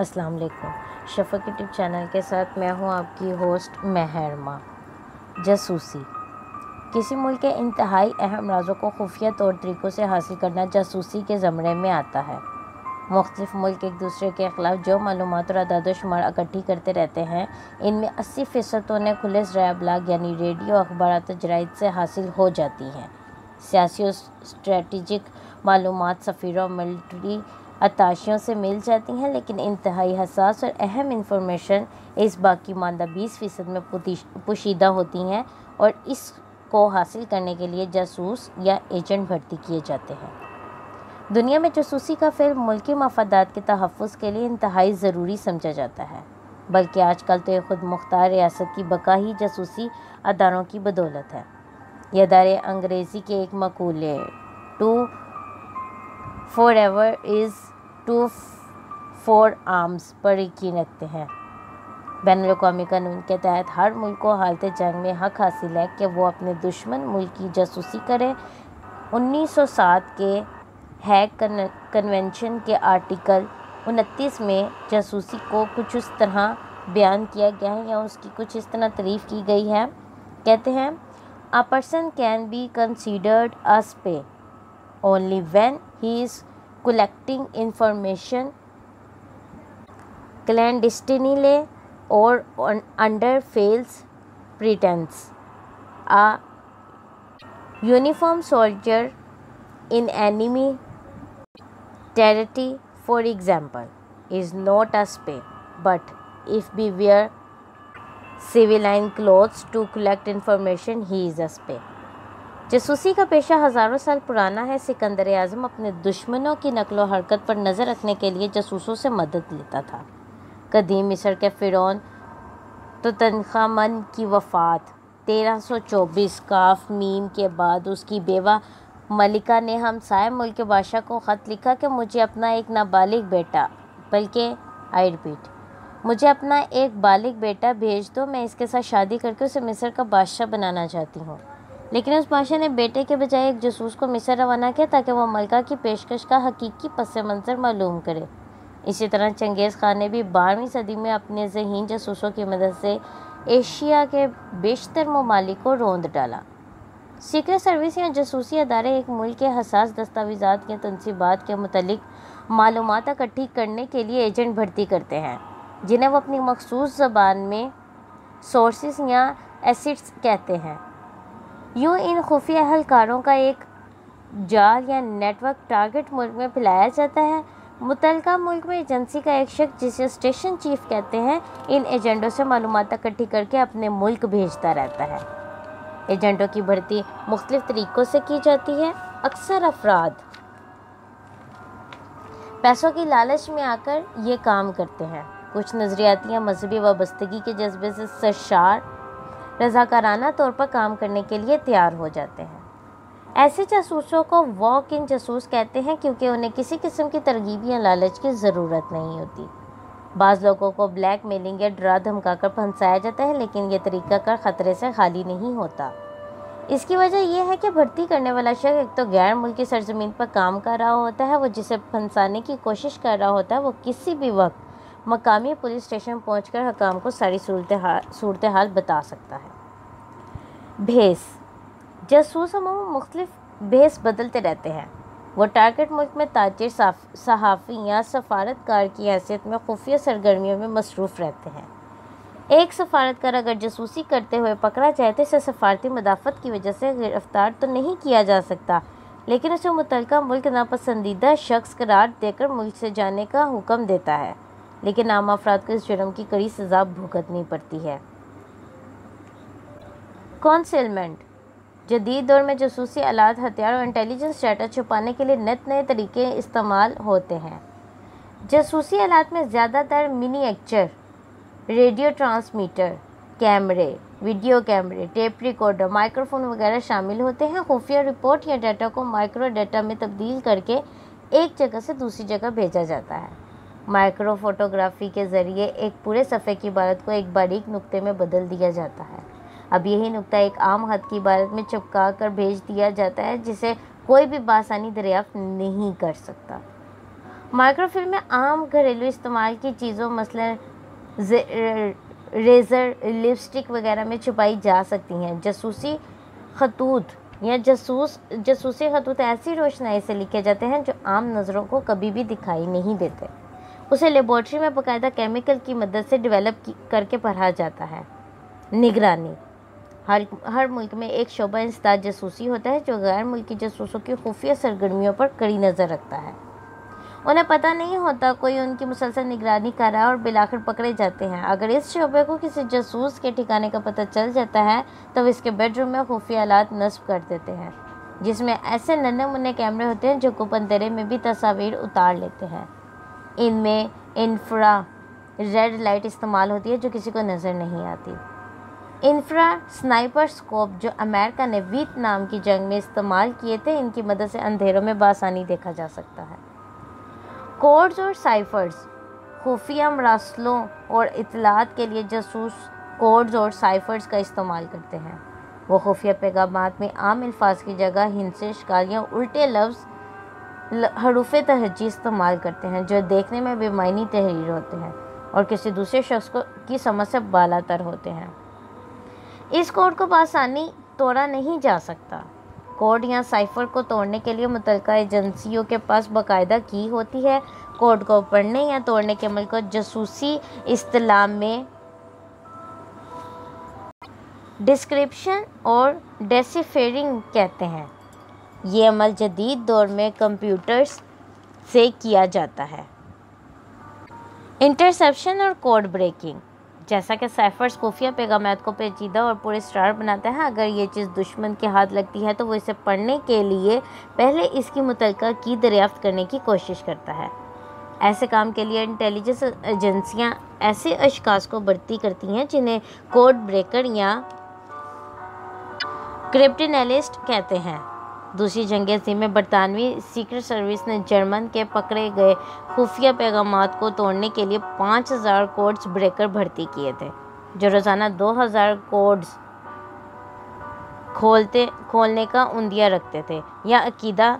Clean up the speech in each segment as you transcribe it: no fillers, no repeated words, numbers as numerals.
अस्सलाम वालेकुम। शफ़क़ YouTube channel के साथ मैं हूं आपकी होस्ट महरमा। जासूसी किसी मुल्क के इंतहाई अहम राज़ों को खुफिया तौर तरीक़ों से हासिल करना जासूसी के ज़मरे में आता है। मुख्तलिफ़ मुल्क एक दूसरे के ख़िलाफ़ जो मालूमात और अदाद-ओ-शुमार इकट्ठी करते रहते हैं, इनमें 80% तो उन्हें खुले ज़राए इब्लाग यानी रेडियो, अख़बारात और जराइद से हासिल हो जाती हैं। सियासी और स्ट्रेटजिक मालूमात सफ़ीरों और मिलिट्री अताशियों से मिल जाती हैं, लेकिन इंतहाई हसास और अहम इंफॉर्मेशन इस बाकी मानदा 20% में पोशीदा होती हैं और इसको हासिल करने के लिए जासूस या एजेंट भर्ती किए जाते हैं। दुनिया में जासूसी का फ़िल्म मुल्की मफादात के तहफ़्फ़ुज़ के लिए इंतहाई ज़रूरी समझा जाता है, बल्कि आजकल तो ये खुद मुख्तार रियासत की बका ही जासूसी अदारों की बदौलत है। ये अदारे अंग्रेज़ी के एक मक़ूले to forewarn is to forearms पर यकीन रखते हैं। बैनुल-अक़वामी कानून के तहत हर मुल्क को हालत जंग में हक़ हासिल है कि वो अपने दुश्मन मुल्क की जासूसी करे। 1907 के हैग कन्वेंशन के आर्टिकल 29 में जासूसी को कुछ उस तरह बयान किया गया है या उसकी कुछ इस तरह तारीफ़ की गई है। कहते हैं, A person can be considered a spy only when he is collecting information clandestinely or under false pretense. A uniformed soldier in enemy territory, for example, is not a spy, but if we wear civilian clothes to collect information, he is a spy. जासूसी का पेशा हज़ारों साल पुराना है। सिकंदर आज़म अपने दुश्मनों की नकलो हरकत पर नज़र रखने के लिए जासूसों से मदद लेता था। कदीम मिस्र के फ़िरौन तुतनखामन की वफ़ात 1324 काफ मीम के बाद उसकी बेवा मलिका ने हमसाय मुल्क के बादशाह को ख़त लिखा कि मुझे अपना एक नाबालिग बेटा मुझे अपना एक बालिग बेटा भेज दो, मैं इसके साथ शादी करके उसे मिस्र का बादशाह बनाना चाहती हूँ। लेकिन उस बादशाह ने बेटे के बजाय एक जासूस को मिस्र रवाना किया ताकि वह मलिका की पेशकश का हकीकी पस मंज़र मालूम करे। इसी तरह चंगेज़ खान ने भी 12वीं सदी में अपने ज़हीन जासूसों की मदद से एशिया के बेशतर ममालिक को रौंद डाला। सीक्रेट सर्विस या जासूसी अदारे एक मुल्क के हसास दस्तावेज़ात या तनसीबात के मुतल्लिक मालूमात इकट्ठी करने के लिए एजेंट भर्ती करते हैं, जिन्हें वो अपनी मखसूस ज़बान में सोर्सेस या एसिड्स कहते हैं। यूँ इन खुफिया एहलकारों का एक जाल या नेटवर्क टारगेट मुल्क में फैलाया जाता है। मुतल्लिका मुल्क में एजेंसी का एक शख्स, जिसे स्टेशन चीफ कहते हैं, इन एजेंटों से मालूमात इकट्ठी करके अपने मुल्क भेजता रहता है। एजेंटों की भर्ती मुख्तलिफ तरीक़ों से की जाती है। अक्सर अफराद पैसों की लालच में आकर ये काम करते हैं। कुछ नज़रियाती या मजहबी वाबस्तगी के जज्बे से सरशार रज़ाकाराना तौर पर काम करने के लिए तैयार हो जाते हैं। ऐसे जासूसों को वॉक इन जासूस कहते हैं, क्योंकि उन्हें किसी किस्म की तरगीब या लालच की ज़रूरत नहीं होती। बाज़ लोगों को ब्लैक मेलिंग या डरा धमका कर फंसाया जाता है, लेकिन यह तरीक़ाकार ख़तरे से खाली नहीं होता। इसकी वजह यह है कि भर्ती करने वाला शख्स एक तो गैर मुल्की सरजमीन पर काम कर रहा होता है, वो जिसे फंसाने की कोशिश कर रहा होता है, वो किसी भी वक्त मकामी पुलिस स्टेशन पहुंचकर हकाम को सारी सूरत हाल बता सकता है। भेस जासूस अमूमन मुख्तलिफ भेस बदलते रहते हैं। वो टारगेट मुल्क में ताजिर, सहाफ़ी या सफारतकार की हैसियत में खुफिया सरगर्मियों में मसरूफ़ रहते हैं। एक सफारतकार अगर जासूसी करते हुए पकड़ा जाए तो इसे सफारती मदाफ़त की वजह से गिरफ्तार तो नहीं किया जा सकता, लेकिन उसे मुतल्लिका मुल्क नापसंदीदा शख्स करार देकर मुल्क से जाने का हुक्म देता है, लेकिन आम अफराद को इस जुर्म की कड़ी सज़ा भुगतनी पड़ती है। कॉन्सीलमेंट जदीद दौर में जासूसी आलात, हथियार और इंटेलिजेंस डाटा छुपाने के लिए नित नए तरीके इस्तेमाल होते हैं। जासूसी आलात में ज़्यादातर मिनीएचर, रेडियो ट्रांसमीटर, कैमरे, वीडियो कैमरे, टेप रिकॉर्डर, माइक्रोफोन वगैरह शामिल होते हैं। खुफिया रिपोर्ट या डाटा को माइक्रो डाटा में तब्दील करके एक जगह से दूसरी जगह भेजा जाता है। माइक्रो फोटोग्राफी के ज़रिए एक पूरे सफ़े की इबारत को एक बारीक नुक्ते में बदल दिया जाता है। अब यही नुक्ता एक आम खत की इबारत में चिपका कर भेज दिया जाता है, जिसे कोई भी बासानी दरियाफ्त नहीं कर सकता। माइक्रोफिल्म में आम घरेलू इस्तेमाल की चीज़ों मसलन रेज़र, लिपस्टिक वगैरह में छुपाई जा सकती हैं। जासूसी खतूत या जासूसी खतूत ऐसी रोशनाई से लिखे जाते हैं जो आम नज़रों को कभी भी दिखाई नहीं देते। उसे लेबॉर्ट्री में बाकायदा केमिकल की मदद से डेवलप करके पढ़ा जाता है। निगरानी। हर मुल्क में एक शोबा इंसदाद जासूसी होता है जो गैर मुल्की जासूसों की खुफिया सरगर्मियों पर कड़ी नज़र रखता है। उन्हें पता नहीं होता, कोई उनकी मुसलसल निगरानी कर रहा है और बिलाखिर पकड़े जाते हैं। अगर इस शोबे को किसी जासूस के ठिकाने का पता चल जाता है तो इसके बेडरूम में खुफिया आलात नस्ब कर देते हैं, जिसमें ऐसे नन्हे मुन्ने कैमरे होते हैं जो गुप अंधेरे में भी तस्वीर उतार लेते हैं। इनमें इंफ्रा रेड लाइट इस्तेमाल होती है जो किसी को नज़र नहीं आती। इंफ्रा स्नाइपर स्कोप जो अमेरिका ने वियतनाम की जंग में इस्तेमाल किए थे, इनकी मदद से अंधेरों में बासानी देखा जा सकता है। कोड्स और साइफर्स। खुफिया मरासलों और इतलात के लिए जासूस कोड्स और साइफर्स का इस्तेमाल करते हैं। वो खुफिया पैगामात में आम अल्फाज की जगह हिंसे, शिकारियाँ, उल्टे लफ्ज़, हरूफ़े तहज्जी इस्तेमाल करते हैं जो देखने में बेमायनी तहरीर होते हैं और किसी दूसरे शख्स की समझ से बालातर होते हैं। इस कोड को बआसानी तोड़ा नहीं जा सकता। कोड या साइफर को तोड़ने के लिए मुतल्लिका एजेंसियों के पास बाकायदा की होती है। कोड को पढ़ने या तोड़ने के अमल को जासूसी इस्तिलाह में डिस्क्रिप्शन और डेसिफरिंग कहते हैं। ये अमल जदीद दौर में कंप्यूटर्स से किया जाता है। इंटरसेप्शन और कोड ब्रेकिंग। जैसा कि साइफर्स खुफिया पैगामात को पेचीदा और पूरे स्टार बनाता है, अगर ये चीज़ दुश्मन के हाथ लगती है तो वो इसे पढ़ने के लिए पहले इसकी मुतल्लिका की दरियाफ्त करने की कोशिश करता है। ऐसे काम के लिए इंटेलिजेंस एजेंसियां ऐसे अशखास को भर्ती करती हैं जिन्हें कोड ब्रेकर या क्रिप्टोनालिस्ट कहते हैं। दूसरी जंग अज़ीम में बरतानवी सीक्रेट सर्विस ने जर्मन के पकड़े गए खुफिया पैगामात को तोड़ने के लिए 5000 कोड्स ब्रेकर भर्ती किए थे, जो रोज़ाना 2000 कोड्स खोलने का उंदिया रखते थे या अकीदा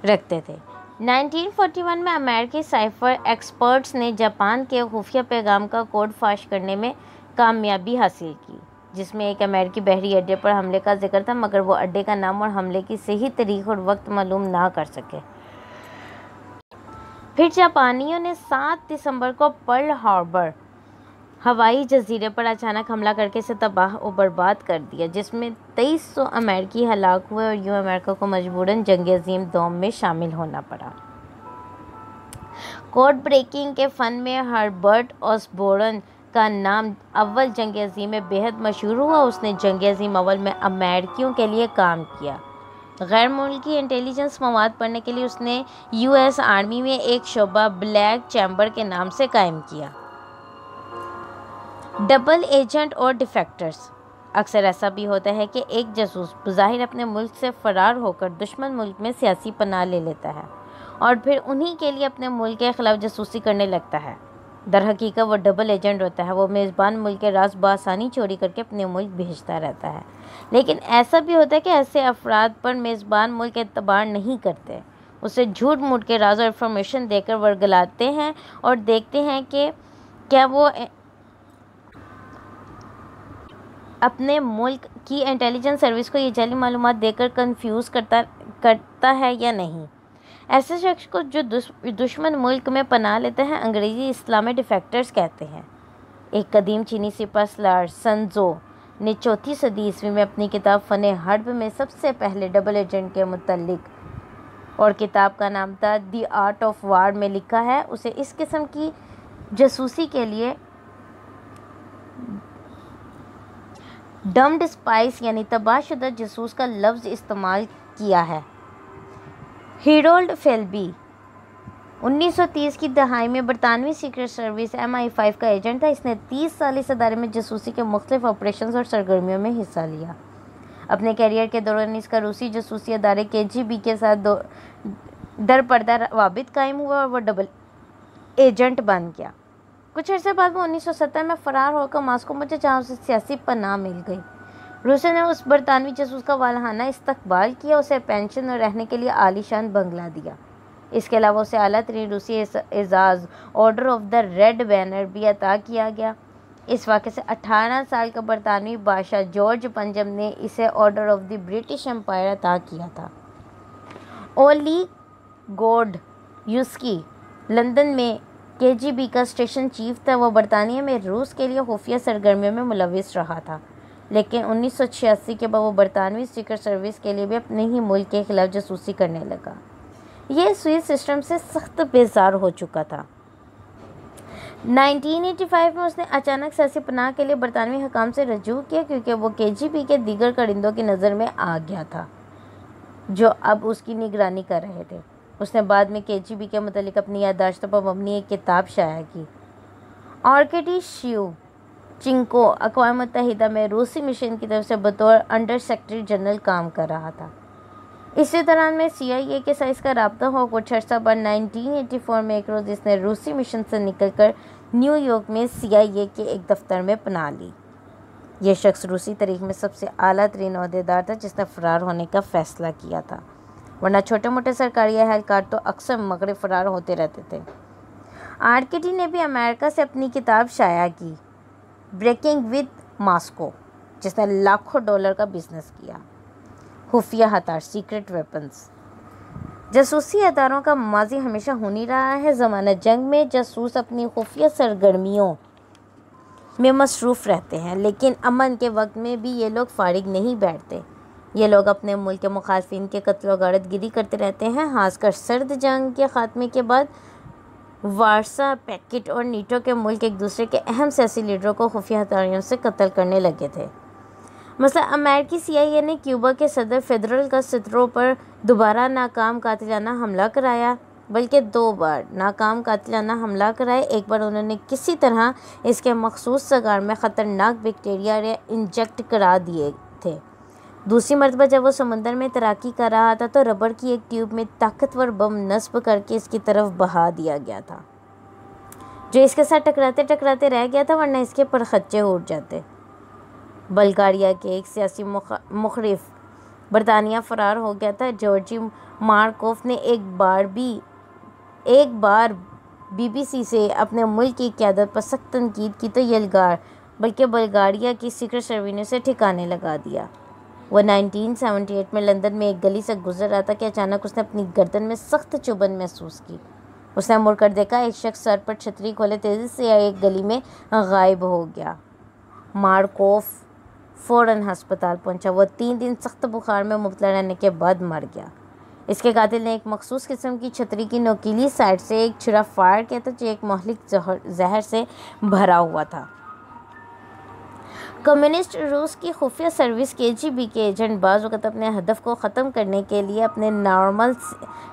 रखते थे। 1941 में अमेरिकी साइफर एक्सपर्ट्स ने जापान के खुफिया पैगाम का कोड फाश करने में कामयाबी हासिल की, जिसमें एक अमेरिकी बहरी अड्डे पर हमले का जिक्र था, मगर वो अड्डे का नाम और हमले की सही तारीख और वक्त मालूम ना कर सके। फिर जापानियों ने 7 दिसंबर को पर्ल हार्बर हवाई जजीरे पर अचानक हमला करके इसे तबाह और बर्बाद कर दिया, जिसमें 2300 अमेरिकी हलाक हुए और यूं अमेरिका को मजबूरन जंग अज़ीम दोम में शामिल होना पड़ा। कोड ब्रेकिंग के फ़न में हर्बर्ट ऑसबोर्न का नाम अव्वल जंग अज़ीम में बेहद मशहूर हुआ। उसने जंग अज़ीम अव्वल में अमेरिकियों के लिए काम किया। गैर मुल्की इंटेलिजेंस मवाद पढ़ने के लिए उसने यूएस आर्मी में एक शोबा ब्लैक चैम्बर के नाम से कायम किया। डबल एजेंट और डिफेक्टर्स। अक्सर ऐसा भी होता है कि एक जासूस बज़ाहिर अपने मुल्क से फ़रार होकर दुश्मन मुल्क में सियासी पनाह ले लेता है और फिर उन्हीं के लिए अपने मुल्क के ख़िलाफ़ जासूसी करने लगता है। दर हकीकत वो डबल एजेंट होता है। वो मेज़बान मुल्क के राज बआसानी चोरी करके अपने मुल्क भेजता रहता है। लेकिन ऐसा भी होता है कि ऐसे अफराद पर मेज़बान मुल्क एतबार नहीं करते, उसे झूठ मूठ के राज और इंफॉर्मेशन देकर वर्गलाते हैं और देखते हैं कि क्या वो अपने मुल्क की इंटेलिजेंस सर्विस को ये जाली मालूमात देकर कंफ्यूज करता है या नहीं। ऐसे शख्स को जो दुश्मन मुल्क में पनाह लेते हैं अंग्रेज़ी इस्लामी डिफेक्टर्स कहते हैं। एक कदीम चीनी सिपहसालार सन त्सो ने 4वीं सदी ईस्वी में अपनी किताब फ़न हर्ब में सबसे पहले डबल एजेंट के मुतल्लिक, और किताब का नाम था द आर्ट ऑफ वार, में लिखा है उसे इस किस्म की जासूसी के लिए डम्ड स्पाइस यानी तबाहशुदा जासूस का लफ्ज़ इस्तेमाल किया है। हेरोल्ड फेल्बी 1930 की दहाई में बरतानवी सीक्रेट सर्विस MI5 का एजेंट था। इसने 30 साल इस अदारे में जासूसी के मुख्तलिफ ऑपरेशंस और सरगर्मियों में हिस्सा लिया। अपने कैरियर के दौरान इसका रूसी जासूसी अदारे KGB के साथ दर पर्दा रवाबित कायम हुआ और वह डबल एजेंट बन गया। कुछ अर्से बाद वो 1970 में फ़रार होकर मास्को पहुंचा, जहाँ उसे सियासी पनाह मिल गई। रूसी ने उस बरतानवी जासूस का वालहाना इस्तकबाल किया, उसे पेंशन और रहने के लिए आलीशान बंगला दिया। इसके अलावा उसे आला तरीन रूसी एजाज़ order of the red banner भी अता किया गया। इस वाक़े से 18 साल का बरतानवी बादशाह जॉर्ज पंजम ने इसे Order of the British Empire अता किया था। ओली गॉड यूस्की लंदन में केजीबी का स्टेशन चीफ था। वह बरतानिया में रूस के लिए खुफिया सरगर्मियों में मुलविस रहा था, लेकिन 1986 के बाद वो बरतानवी सीक्रेट सर्विस के लिए भी अपने ही मुल्क के खिलाफ जासूसी करने लगा। यह स्विस सिस्टम से सख्त बेजार हो चुका था। 1985 में उसने अचानक सियासी पनाह के लिए बरतानवी हुकाम से रजू किया, क्योंकि वो केजीबी के दीगर करिंदों की नज़र में आ गया था जो अब उसकी निगरानी कर रहे थे। उसने बाद में केजीबी के मुतालिक अपनी याददाश्तों पर मबनी एक किताब शाया की। आर्केडी शिवचिंको अक़वाम मुत्तहिदा में रूसी मिशन की तरफ से बतौर अंडर सेक्रेटरी जनरल काम कर रहा था। इसी दौरान में CIA के साथ इसका राब्ता हो कुछ अर्सा बाद 1984 में एक रोज़ इसने रूसी मिशन से निकलकर न्यूयॉर्क में CIA के एक दफ्तर में पनाह ली। यह शख्स रूसी तारीख में सबसे आला तरीन ओहदेदार था जिसने फ़रार होने का फ़ैसला किया था, वरना छोटे मोटे सरकारी एहलकार तो अक्सर मगरब फ़रार होते रहते थे। आर्केडी ने भी अमेरिका से अपनी किताब शाया की, ब्रेकिंग विद मॉस्को, जिसने लाखों डॉलर का बिजनेस किया। खुफिया हथियार सीक्रेट वेपन्स। जासूसी अदारों का माजी हमेशा हो नहीं रहा है। ज़माना जंग में जासूस अपनी खुफिया सरगर्मियों में मसरूफ़ रहते हैं, लेकिन अमन के वक्त में भी ये लोग फारिग नहीं बैठते। ये लोग अपने मुल्क के मुखालफिन के कत्ल व गारतगिरी करते रहते हैं। खासकर सर्द जंग के ख़ात्मे के बाद वारसा पैकेट और नीटो के मुल्क एक दूसरे के अहम सियासी लीडरों को खुफिया हथियारों से कत्ल करने लगे थे। मसला अमेरिकी CIA ने क्यूबा के सदर फेडरल कास्ट्रो पर दोबारा नाकाम कातिलाना हमला कराया, बल्कि 2 बार नाकाम कातिलाना हमला कराए। एक बार उन्होंने किसी तरह इसके मखसूस सगार में ख़तरनाक बैक्टीरिया इंजेक्ट करा दिए थे। दूसरी मरतबा जब वो समंदर में तैराकी कर रहा था तो रबड़ की एक ट्यूब में ताकतवर बम नस्ब करके इसकी तरफ बहा दिया गया था, जो इसके साथ टकराते टकराते रह गया था, वरना इसके परखच्चे उड़ जाते। बल्गारिया के एक सियासी मुखरिफ बरतानिया फ़रार हो गया था। जॉर्जी मार्कोफ ने एक बार BBC से अपने मुल्क की क़यादत पर सख्त तनकीद की तो यलगार बल्कि बल्गारिया की सीक्रेट सर्विस ने उसे ठिकाने लगा दिया। वह 1978 में लंदन में एक गली से गुजर रहा था कि अचानक उसने अपनी गर्दन में सख्त चुभन महसूस की। उसने मुड़कर देखा, एक शख्स सर पर छतरी खोले तेज़ी से एक गली में गायब हो गया। मार्कोफ फ़ौरन हस्पताल पहुंचा। वह 3 दिन सख्त बुखार में मुब्तला रहने के बाद मर गया। इसके कातिल ने एक मखसूस किस्म की छतरी की नोकीली साइड से एक छुरा फायर किया था जो एक महलिक जहर से भरा हुआ था। कम्युनिस्ट रूस की खुफिया सर्विस KGB के एजेंट बाज़ वक़्त अपने हदफ को ख़त्म करने के लिए अपने नॉर्मल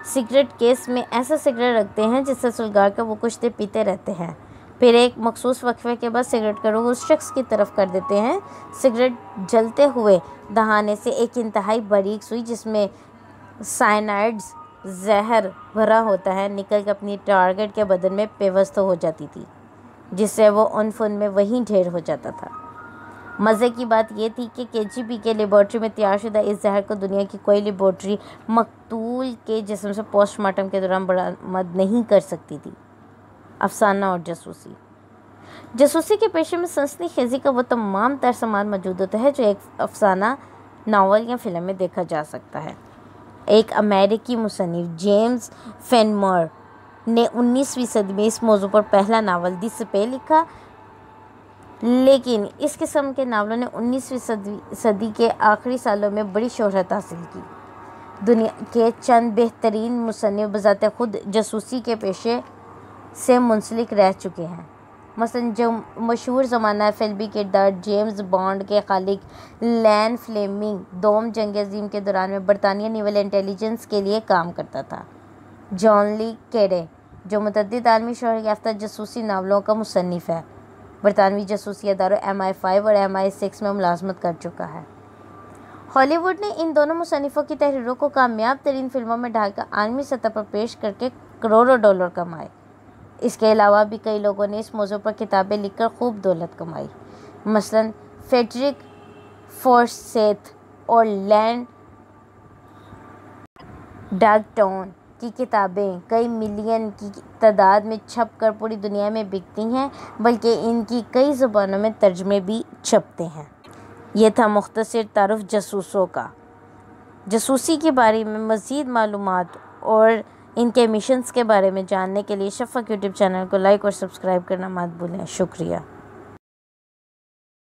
सिगरेट केस में ऐसा सिगरेट रखते हैं जिससे सुलगा कर वो कुछ देर पीते रहते हैं। फिर एक मखसूस वक्फे के बाद सिगरेट का रुख उस शख्स की तरफ कर देते हैं। सिगरेट जलते हुए दहाने से एक इंतहाई बारीक सुई जिसमें साइनाइड्स जहर भरा होता है निकल कर अपनी टारगेट के बदन में पेवस्त हो जाती थी, जिससे वो उन में वहीं ढेर हो जाता था। मज़े की बात यह थी कि KGB के लेबॉर्ट्री में तैयार शुदा इस जहर को दुनिया की कोई लेबॉर्ट्री मकतूल के जिस्म से पोस्टमार्टम के दौरान बरामद नहीं कर सकती थी। अफसाना और जासूसी के पेशे में सनसनीखेज़ी का वो तमाम तर सामान मौजूद होता है जो एक अफसाना, नावल या फिल्म में देखा जा सकता है। एक अमेरिकी मुसन्निफ जेम्स फेनमर ने 19वीं सदी में इस मौजू पर पहला नावल दी स्पे लिखा, लेकिन इस किस्म के नावलों ने 19वीं सदी के आखिरी सालों में बड़ी शोहरत हासिल की। दुनिया के चंद बेहतरीन मुसन्निफ बज़ाते खुद जासूसी के पेशे से मुंसलिक रह चुके हैं। मसलन जो मशहूर ज़माना फ़िल्मी किरदार जेम्स बॉन्ड के खालिक लैन फ्लेमिंग दोम जंग अज़ीम के दौरान में बरतानिया नेवल इंटेलिजेंस के लिए काम करता था। जॉन ली कैरे जो मुतअद्दिद आलमी शोहरत याफ्ता जासूसी नावलों का मुसन्निफ है, बरतानवी जासूसी अदारों MI5 और MI6 में मुलाजमत कर चुका है। हॉलीवुड ने इन दोनों मुसन्निफ़ों की तहरीरों को कामयाब तरीन फिल्मों में ढालकर आलमी सतह पर पेश करके करोड़ों डॉलर कमाए। इसके अलावा भी कई लोगों ने इस मौजू पर किताबें लिखकर खूब दौलत कमाई। मसलन फ्रेडरिक फोर्सेथ और लैन डार्कटाउन की किताबें कई मिलियन की तादाद में छप कर पूरी दुनिया में बिकती हैं, बल्कि इनकी कई ज़ुबानों में तर्जमे भी छपते हैं। ये था मुख्तसर तारुफ जासूसों का। जासूसी के बारे में मज़ीद मालूमात और इनके मिशंस के बारे में जानने के लिए शफ़क़ यूट्यूब चैनल को लाइक और सब्सक्राइब करना मत भूलें। शुक्रिया।